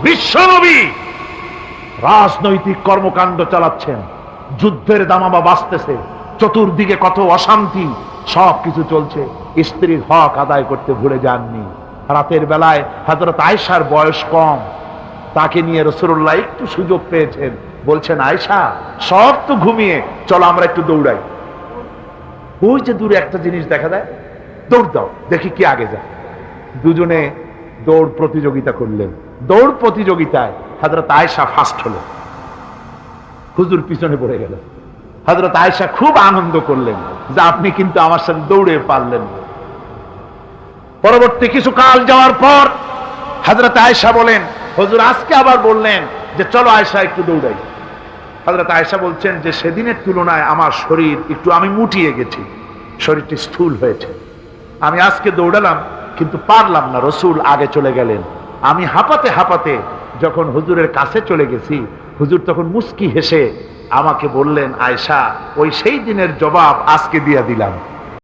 বিশ্বনবী রাজনৈতিক কর্মকাণ্ড চালাচ্ছেন, যুদ্ধের দামামা বাজতেছে, চতুর্দিকে কত অশান্তি, সবকিছু চলছে, স্ত্রীর হক আদায় করতে ভুলে যাননি। রাতের বেলায় হযরত আয়েশার বয়স কম, তাকে নিয়ে রাসূলুল্লাহ একটু সুযোগ পেয়েছেন, বলছেন আয়েশা সব তো ঘুমিয়ে, চলো আমরা একটু দৌড়াই। ওই যে দূরে একটা জিনিস দেখা যায়, দৌড় দাও দেখি কি আগে যায়। দুজনে দৌড় প্রতিযোগিতা করলেন। দৌড় প্রতিযোগিতায় হযরত আয়েশা ফার্স্ট হলো, হুজুর পিছনে পড়ে গেল। হযরত আয়েশা খুব আনন্দ করলেন যে আপনি কিন্তু আমার সাথে দৌড়ে পারলেন। পরবর্তী কিছু কাল যাওয়ার পর হযরত আয়েশা বলেন, হুজুর আজকে আবার বললেন যে চলো আয়েশা একটু দৌড়াই। হযরত আয়েশা বলছেন যে সেদিনের তুলনায় আমার শরীর একটু, আমি মুটিয়ে গেছি, শরীরটি স্থূল হয়েছে, আমি আজকে দৌড়ালাম কিন্তু পারলাম না, রাসূল আগে চলে গেলেন। আমি হাঁপাতে হাঁপাতে যখন হুজুরের কাছে চলে গেছি, হুজুর তখন মুস্কি হেসে আমাকে বললেন, আয়েশা ওই সেই দিনের জবাব আজকে দিয়া দিলাম।